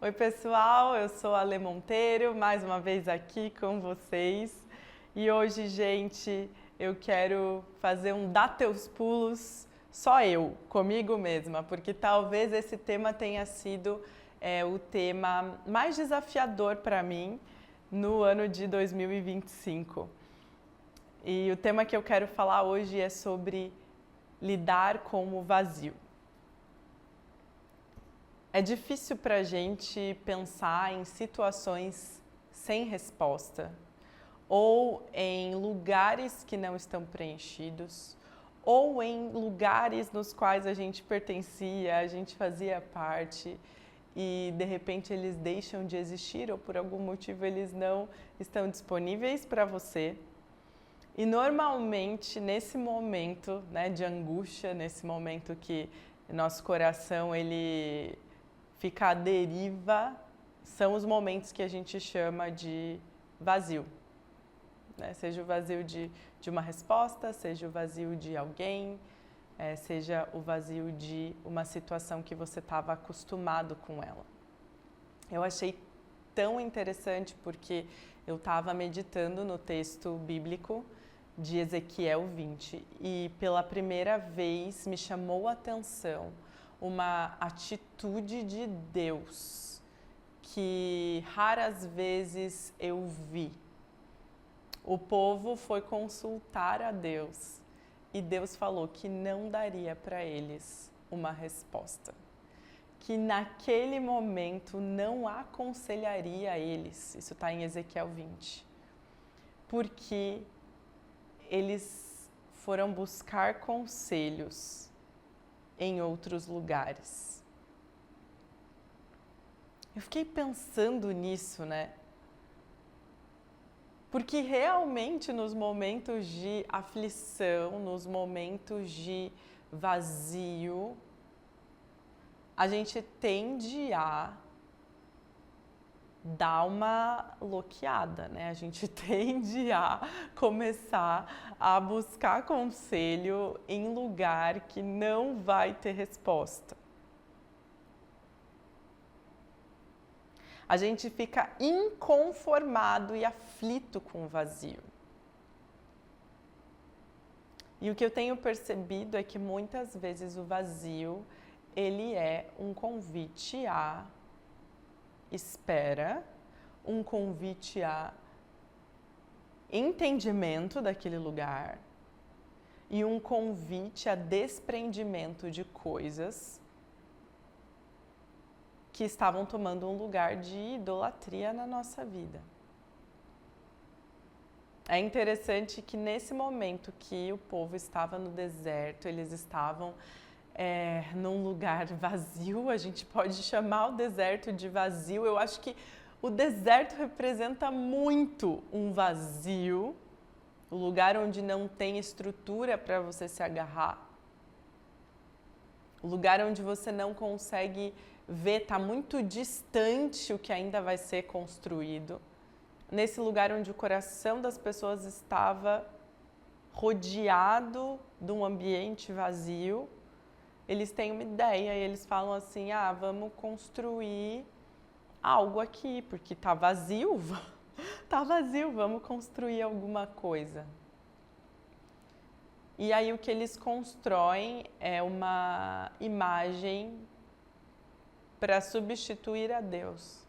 Oi pessoal, eu sou a Lê Monteiro, mais uma vez aqui com vocês. E hoje, gente, eu quero fazer um Dá Teus Pulos, só eu, comigo mesma, porque talvez esse tema tenha sido o tema mais desafiador para mim no ano de 2025. E o tema que eu quero falar hoje é sobre lidar com o vazio. É difícil para a gente pensar em situações sem resposta, ou em lugares que não estão preenchidos, ou em lugares nos quais a gente pertencia, a gente fazia parte e de repente eles deixam de existir ou por algum motivo eles não estão disponíveis para você. E normalmente nesse momento, né, de angústia, nesse momento que nosso coração ele fica à deriva, são os momentos que a gente chama de vazio. Né? Seja o vazio de uma resposta, seja o vazio de alguém, seja o vazio de uma situação que você estava acostumado com ela. Eu achei tão interessante porque eu estava meditando no texto bíblico de Ezequiel 20 e pela primeira vez me chamou a atenção uma atitude de Deus que raras vezes eu vi. O povo foi consultar a Deus e Deus falou que não daria para eles uma resposta, que naquele momento não aconselharia eles, isso está em Ezequiel 20, porque eles foram buscar conselhos em outros lugares. Eu fiquei pensando nisso, né? Porque realmente nos momentos de aflição, nos momentos de vazio, a gente tende a dar uma bloqueada, né? A gente tende a começar a buscar conselho em lugar que não vai ter resposta. A gente fica inconformado e aflito com o vazio. E o que eu tenho percebido é que muitas vezes o vazio, ele é um convite a espera, um convite a entendimento daquele lugar e um convite a desprendimento de coisas que estavam tomando um lugar de idolatria na nossa vida. É interessante que nesse momento que o povo estava no deserto, eles estavam num lugar vazio, a gente pode chamar o deserto de vazio. Eu acho que o deserto representa muito um vazio, o lugar onde não tem estrutura para você se agarrar, o lugar onde você não consegue ver, está muito distante o que ainda vai ser construído. Nesse lugar onde o coração das pessoas estava rodeado de um ambiente vazio, eles têm uma ideia e eles falam assim, vamos construir algo aqui, porque tá vazio, vamos construir alguma coisa. E aí o que eles constroem é uma imagem para substituir a Deus.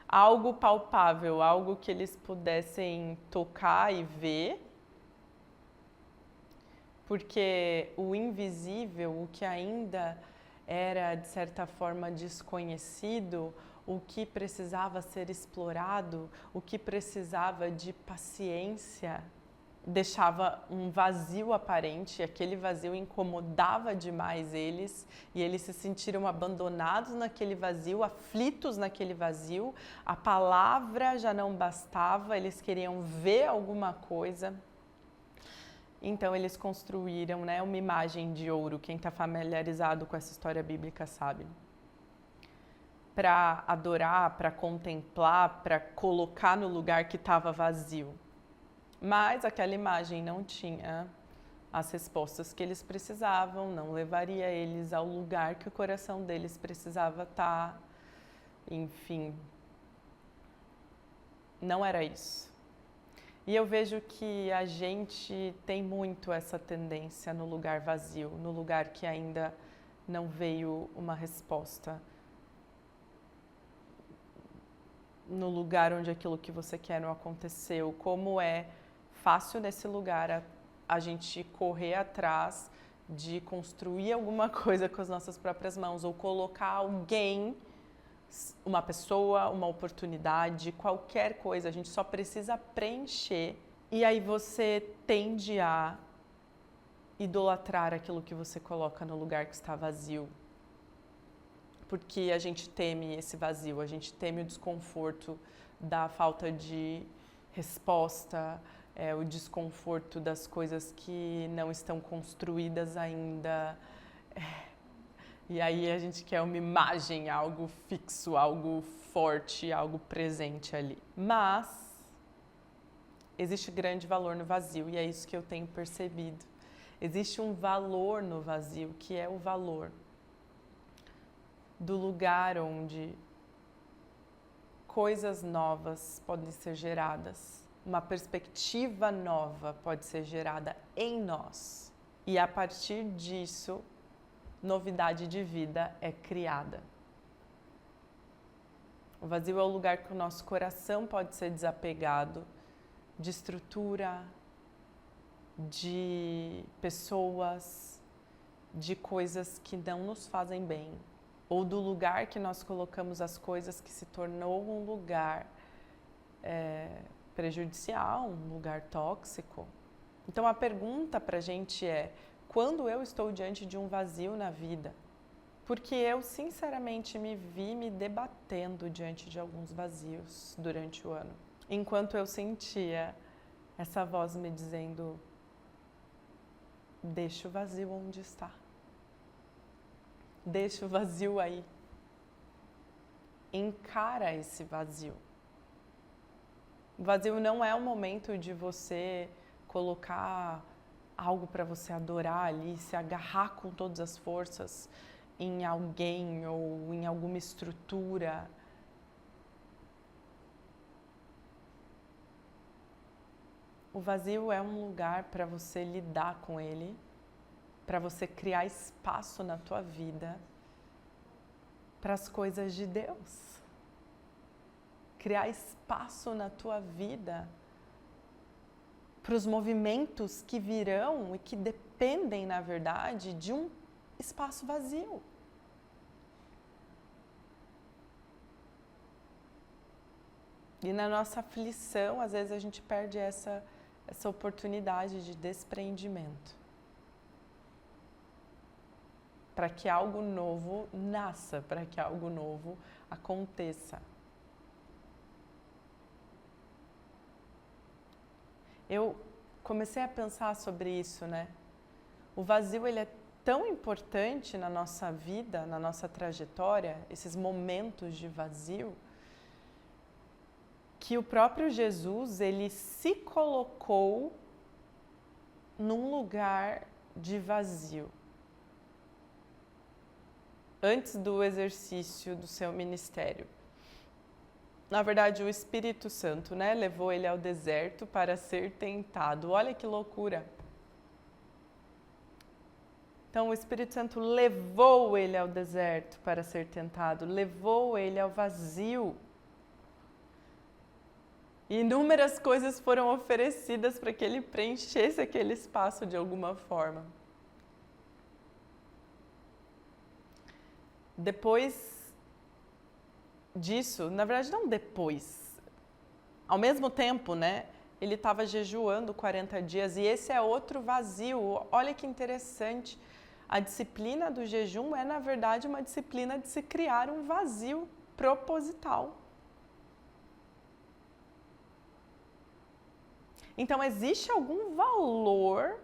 Algo palpável, algo que eles pudessem tocar e ver, porque o invisível, o que ainda era de certa forma desconhecido, o que precisava ser explorado, o que precisava de paciência, deixava um vazio aparente, aquele vazio incomodava demais eles e eles se sentiram abandonados naquele vazio, aflitos naquele vazio, a palavra já não bastava, eles queriam ver alguma coisa. Então eles construíram, né, uma imagem de ouro, quem está familiarizado com essa história bíblica sabe, para adorar, para contemplar, para colocar no lugar que estava vazio. Mas aquela imagem não tinha as respostas que eles precisavam, não levaria eles ao lugar que o coração deles precisava estar. Enfim, não era isso. E eu vejo que a gente tem muito essa tendência no lugar vazio, no lugar que ainda não veio uma resposta, no lugar onde aquilo que você quer não aconteceu. Como é fácil nesse lugar a gente correr atrás de construir alguma coisa com as nossas próprias mãos ou colocar alguém, uma pessoa, uma oportunidade, qualquer coisa, a gente só precisa preencher. E aí você tende a idolatrar aquilo que você coloca no lugar que está vazio. Porque a gente teme esse vazio, a gente teme o desconforto da falta de resposta, o desconforto das coisas que não estão construídas ainda. E aí a gente quer uma imagem, algo fixo, algo forte, algo presente ali. Mas existe grande valor no vazio e é isso que eu tenho percebido. Existe um valor no vazio, que é o valor do lugar onde coisas novas podem ser geradas, uma perspectiva nova pode ser gerada em nós. E a partir disso, novidade de vida é criada. O vazio é o lugar que o nosso coração pode ser desapegado de estrutura, de pessoas, de coisas que não nos fazem bem, ou do lugar que nós colocamos as coisas que se tornou um lugar prejudicial, um lugar tóxico. Então a pergunta para a gente é: quando eu estou diante de um vazio na vida? Porque eu sinceramente me vi me debatendo diante de alguns vazios durante o ano, enquanto eu sentia essa voz me dizendo: deixa o vazio onde está. Deixa o vazio aí. Encara esse vazio. O vazio não é o momento de você colocar algo para você adorar ali, se agarrar com todas as forças em alguém ou em alguma estrutura. O vazio é um lugar para você lidar com ele, para você criar espaço na tua vida para as coisas de Deus. Criar espaço na tua vida para os movimentos que virão e que dependem, na verdade, de um espaço vazio. E na nossa aflição, às vezes a gente perde essa oportunidade de despreendimento. Para que algo novo nasça, para que algo novo aconteça. Eu comecei a pensar sobre isso, né? O vazio, ele é tão importante na nossa vida, na nossa trajetória, esses momentos de vazio, que o próprio Jesus, ele se colocou num lugar de vazio. Antes do exercício do seu ministério. Na verdade, o Espírito Santo, né, levou ele ao deserto para ser tentado. Olha que loucura! Então, o Espírito Santo levou ele ao deserto para ser tentado, levou ele ao vazio. Inúmeras coisas foram oferecidas para que ele preenchesse aquele espaço de alguma forma. Depois disso, na verdade não depois, ao mesmo tempo, né, ele estava jejuando 40 dias e esse é outro vazio. Olha que interessante, a disciplina do jejum é na verdade uma disciplina de se criar um vazio proposital. Então existe algum valor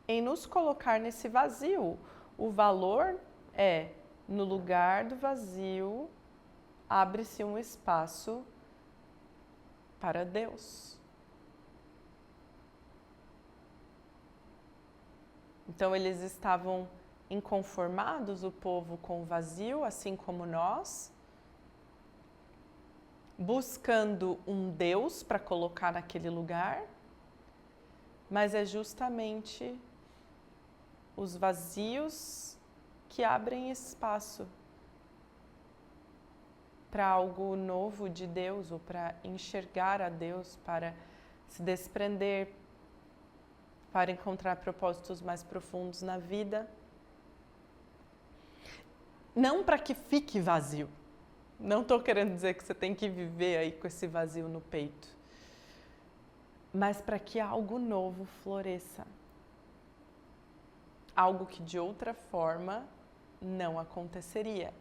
em nos colocar nesse vazio. O valor é: no lugar do vazio, abre-se um espaço para Deus. Então eles estavam inconformados, o povo, com o vazio, assim como nós, buscando um Deus para colocar naquele lugar, mas é justamente os vazios que abrem espaço para algo novo de Deus, ou para enxergar a Deus, para se desprender, para encontrar propósitos mais profundos na vida. Não para que fique vazio. Não estou querendo dizer que você tem que viver aí com esse vazio no peito, mas para que algo novo floresça. Algo que de outra forma não aconteceria.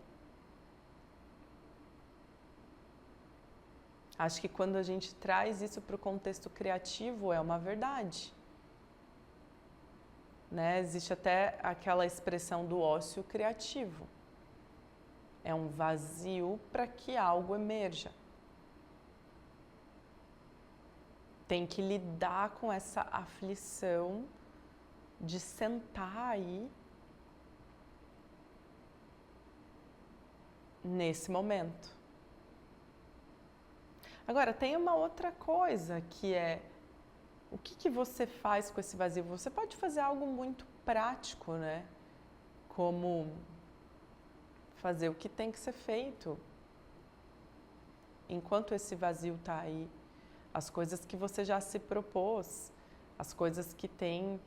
Acho que quando a gente traz isso para o contexto criativo, é uma verdade. Né? Existe até aquela expressão do ócio criativo. É um vazio para que algo emerja. Tem que lidar com essa aflição de sentar aí nesse momento. Agora, tem uma outra coisa que é, o que você faz com esse vazio? Você pode fazer algo muito prático, né? Como fazer o que tem que ser feito. Enquanto esse vazio está aí, as coisas que você já se propôs, as coisas que têm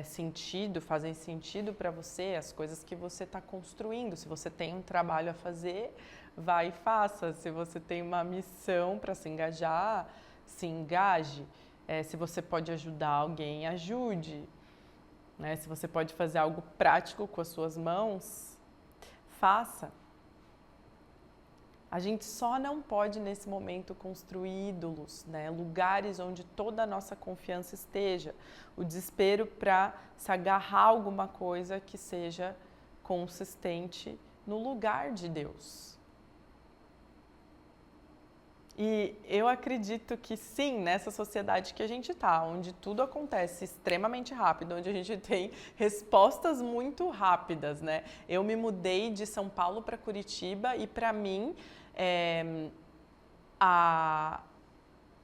sentido, fazem sentido para você, as coisas que você está construindo. Se você tem um trabalho a fazer, vai e faça. Se você tem uma missão para se engajar, se engaje. Se você pode ajudar alguém, ajude. Né? Se você pode fazer algo prático com as suas mãos, faça. A gente só não pode, nesse momento, construir ídolos, né? Lugares onde toda a nossa confiança esteja. O desespero para se agarrar a alguma coisa que seja consistente no lugar de Deus. E eu acredito que sim, nessa sociedade que a gente está, onde tudo acontece extremamente rápido, onde a gente tem respostas muito rápidas, né? Eu me mudei de São Paulo para Curitiba e, para mim,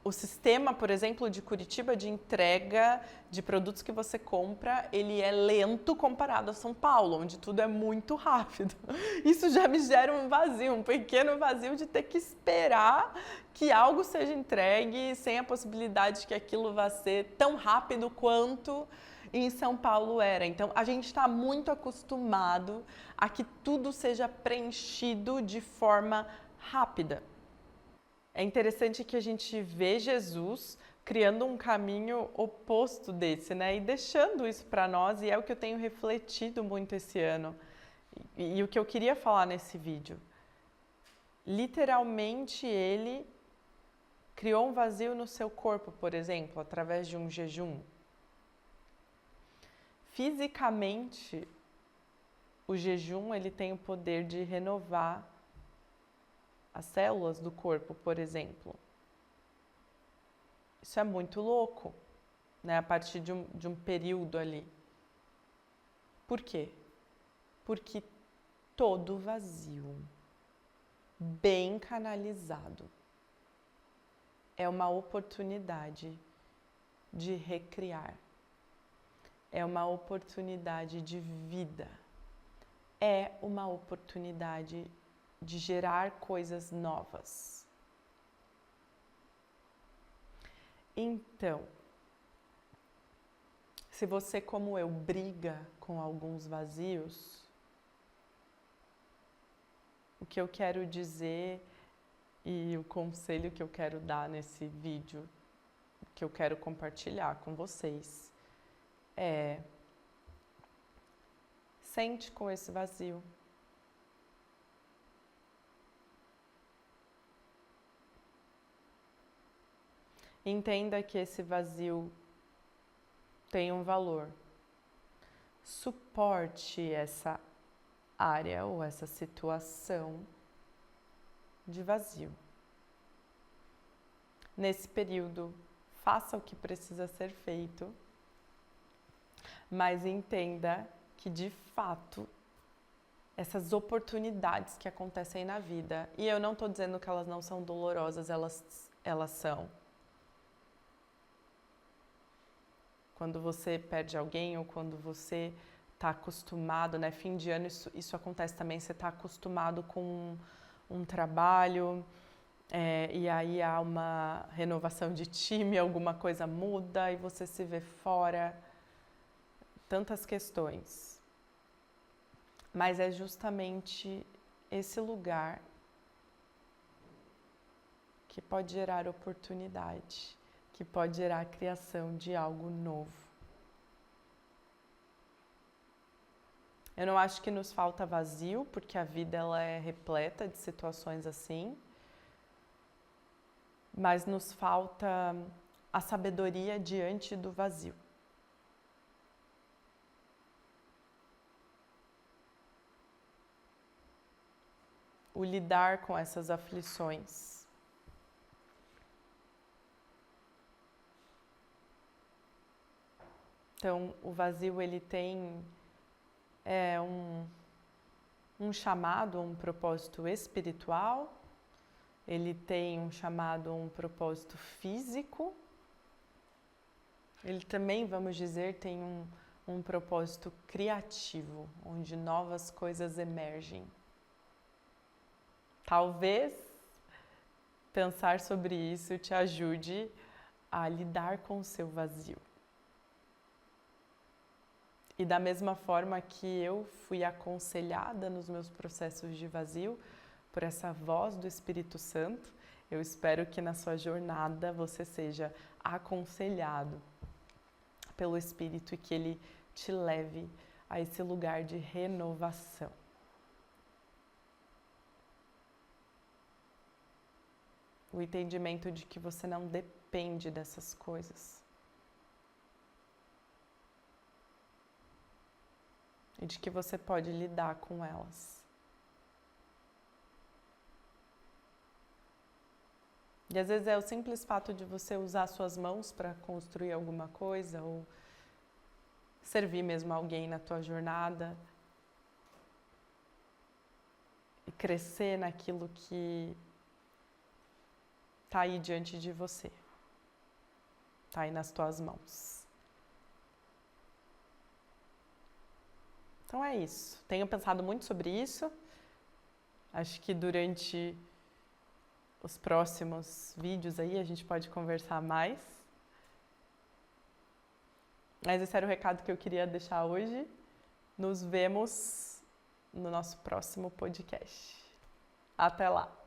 o sistema, por exemplo, de Curitiba de entrega de produtos que você compra, ele é lento comparado a São Paulo, onde tudo é muito rápido. Isso já me gera um vazio, um pequeno vazio de ter que esperar que algo seja entregue sem a possibilidade de que aquilo vá ser tão rápido quanto em São Paulo era. Então, a gente está muito acostumado a que tudo seja preenchido de forma rápida. É interessante que a gente vê Jesus criando um caminho oposto desse, né? E deixando isso para nós, e é o que eu tenho refletido muito esse ano. E o que eu queria falar nesse vídeo. Literalmente, ele criou um vazio no seu corpo, por exemplo, através de um jejum. Fisicamente, o jejum ele tem o poder de renovar as células do corpo, por exemplo. Isso é muito louco, né? A partir de um período ali. Por quê? Porque todo vazio, bem canalizado, é uma oportunidade de recriar. É uma oportunidade de vida. É uma oportunidade de gerar coisas novas. Então, se você, como eu, briga com alguns vazios, o que eu quero dizer e o conselho que eu quero dar nesse vídeo, que eu quero compartilhar com vocês, é: sente com esse vazio. Entenda que esse vazio tem um valor. Suporte essa área ou essa situação de vazio. Nesse período, faça o que precisa ser feito, mas entenda que de fato essas oportunidades que acontecem na vida, e eu não estou dizendo que elas não são dolorosas, elas são. Quando você perde alguém ou quando você está acostumado, né? Fim de ano isso acontece também, você está acostumado com um trabalho e aí há uma renovação de time, alguma coisa muda e você se vê fora, tantas questões. Mas é justamente esse lugar que pode gerar oportunidade, que pode gerar a criação de algo novo. Eu não acho que nos falta vazio, porque a vida ela é repleta de situações assim, mas nos falta a sabedoria diante do vazio. O lidar com essas aflições. Então, o vazio ele tem um chamado, um propósito espiritual, ele tem um chamado, um propósito físico, ele também, vamos dizer, tem um propósito criativo, onde novas coisas emergem. Talvez pensar sobre isso te ajude a lidar com o seu vazio. E da mesma forma que eu fui aconselhada nos meus processos de vazio por essa voz do Espírito Santo, eu espero que na sua jornada você seja aconselhado pelo Espírito e que ele te leve a esse lugar de renovação. O entendimento de que você não depende dessas coisas. E de que você pode lidar com elas. E às vezes é o simples fato de você usar suas mãos para construir alguma coisa ou servir mesmo alguém na tua jornada e crescer naquilo que está aí diante de você, está aí nas tuas mãos. Então é isso. Tenho pensado muito sobre isso. Acho que durante os próximos vídeos aí a gente pode conversar mais. Mas esse era o recado que eu queria deixar hoje. Nos vemos no nosso próximo podcast. Até lá!